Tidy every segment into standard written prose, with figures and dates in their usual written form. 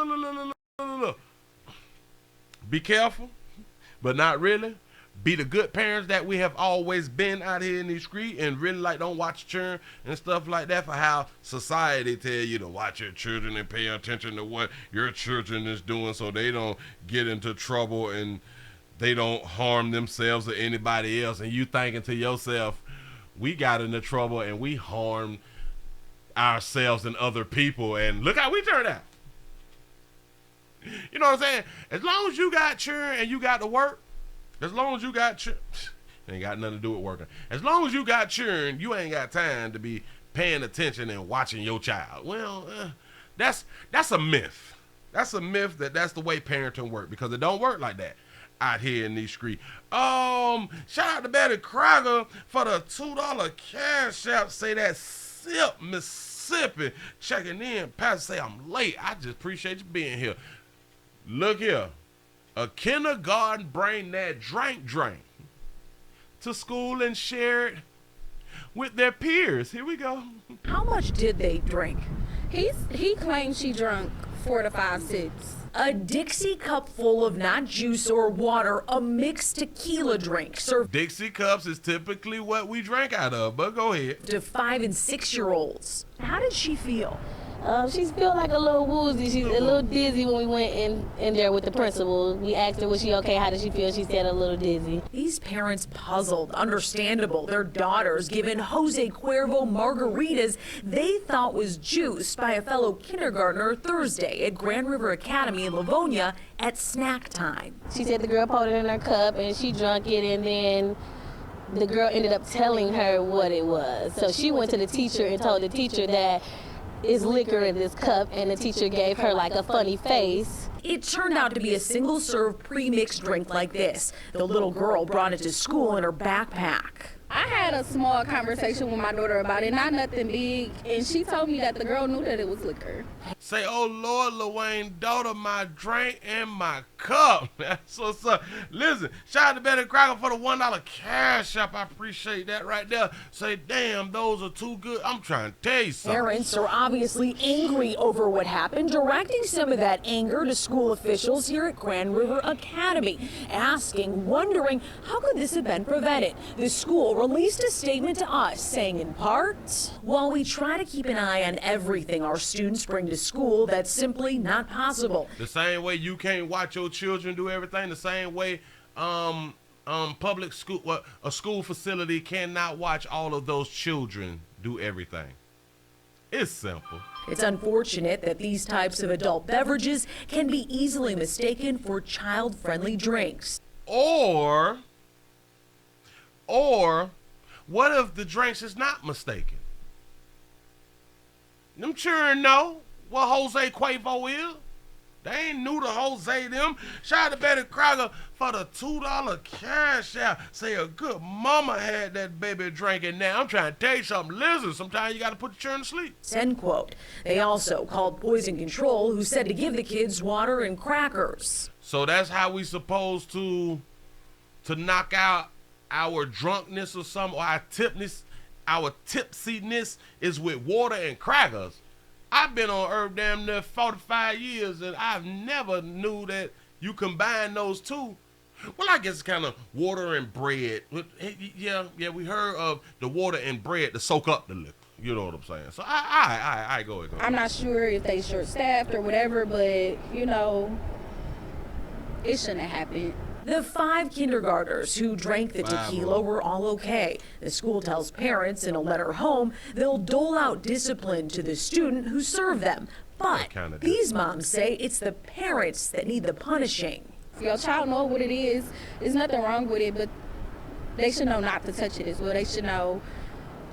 look. Be careful, but not really. Be the good parents that we have always been out here in the street, and really like don't watch children and stuff like that, for how society tell you to watch your children and pay attention to what your children is doing so they don't get into trouble and they don't harm themselves or anybody else. And you thinking to yourself, we got into trouble and we harmed ourselves and other people, and look how we turned out. You know what I'm saying? As long as you got children and you got to work, as long as you got children, ain't got nothing to do with working. As long as you got children, you ain't got time to be paying attention and watching your child. Well, that's a myth. That's a myth that's the way parenting work, because it don't work like that out here in these streets. Shout out to Betty Crocker for the $2 cash app. Say that sip, Mississippi. Checking in. Pastor say I'm late. I just appreciate you being here. Look here. A kindergarten bring that drink to school and share it with their peers. Here we go. How much did they drink? He claims she drunk 4 to 5 sips. A Dixie cup full of not juice or water, a mixed tequila drink served Dixie cups is typically what we drank out of, but go ahead. to 5 and 6-year-olds. How did she feel? She's feel like a little woozy. She's a little dizzy when we went in there with the principal. We asked her, was she okay? How did she feel? She said a little dizzy. These parents puzzled, understandable. Their daughters given Jose Cuervo margaritas they thought was juiced by a fellow kindergartner Thursday at Grand River Academy in Livonia at snack time. She said the girl poured it in her cup and she drank it, and then the girl ended up telling her what it was. So she went to the teacher and told the teacher that is liquor in this cup, and the teacher gave her like a funny face. It turned out to be a single-serve pre-mixed drink like this. The little girl brought it to school in her backpack. I had a small conversation with my daughter about it, not nothing big, and she told me that the girl knew that it was liquor. Say, oh Lord, Lawayne, daughter, my drink and my cup. That's what's up. Listen, shout out to Betty Crocker for the $1 cash app. I appreciate that right there. Say, damn, those are too good. I'm trying to tell you something. Parents are obviously angry over what happened, directing some of that anger to school officials here at Grand River Academy, wondering, how could this have been prevented? The school released a statement to us saying, in part, while we try to keep an eye on everything our students bring to school, that's simply not possible. The same way you can't watch your children do everything, the same way public school, a school facility cannot watch all of those children do everything. It's simple. It's unfortunate that these types of adult beverages can be easily mistaken for child-friendly drinks. Or what if the drinks is not mistaken? Them children know what Jose Cuervo is. They ain't new to Jose them. Shout out to Betty Crocker for the $2 cash out. Say a good mama had that baby drinking. Now I'm trying to tell you something. Listen, sometimes you got to put your children to sleep. End quote. They also called poison control, who said to give the kids water and crackers. So that's how we supposed to knock out our drunkenness or something, or our tipsiness is with water and crackers. I've been on Earth damn near 45 years, and I've never knew that you combine those two. Well, I guess it's kind of water and bread. Yeah, we heard of the water and bread to soak up the liquor. You know what I'm saying? So I go ahead. I'm not sure if they short-staffed or whatever, but, it shouldn't have happened. The 5 kindergartners who drank the tequila were all okay. The school tells parents in a letter home they'll dole out discipline to the student who served them. But these moms say it's the parents that need the punishing. If your child knows what it is, there's nothing wrong with it, but they should know not to touch it as well. They should know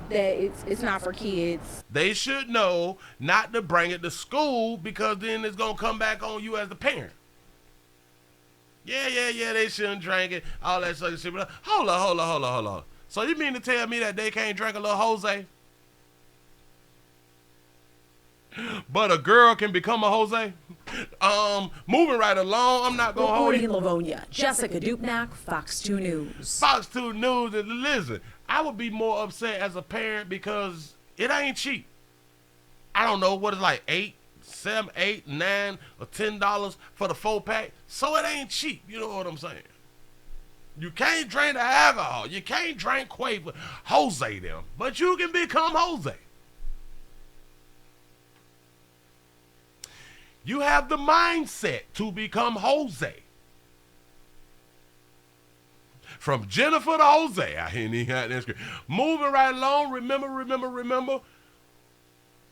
that it's not for kids. They should know not to bring it to school, because then it's going to come back on you as the parent. Yeah, they shouldn't drink it, all that sort of shit. But hold on. So you mean to tell me that they can't drink a little Jose? But a girl can become a Jose? Moving right along, I'm not going to hold you. Reporting in Livonia, Jessica Dupnack, Fox 2 News. Fox 2 News, and listen, I would be more upset as a parent because it ain't cheap. I don't know what it's like, $8, $7, $8, $9, or $10 for the 4-pack, so it ain't cheap. You know what I'm saying? You can't drink the alcohol. You can't drink Cuervo, Jose them, but you can become Jose. You have the mindset to become Jose. From Jennifer to Jose. I ain't even got that screen. Moving right along. Remember.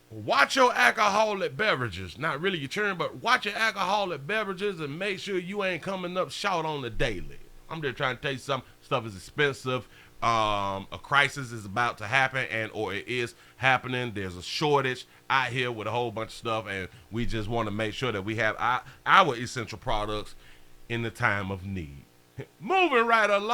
Watch your alcoholic beverages. Not really your churn, but watch your alcoholic beverages and make sure you ain't coming up short on the daily. I'm just trying to tell you something. Stuff is expensive. A crisis is about to happen, or it is happening. There's a shortage out here with a whole bunch of stuff, and we just want to make sure that we have our essential products in the time of need. Moving right along,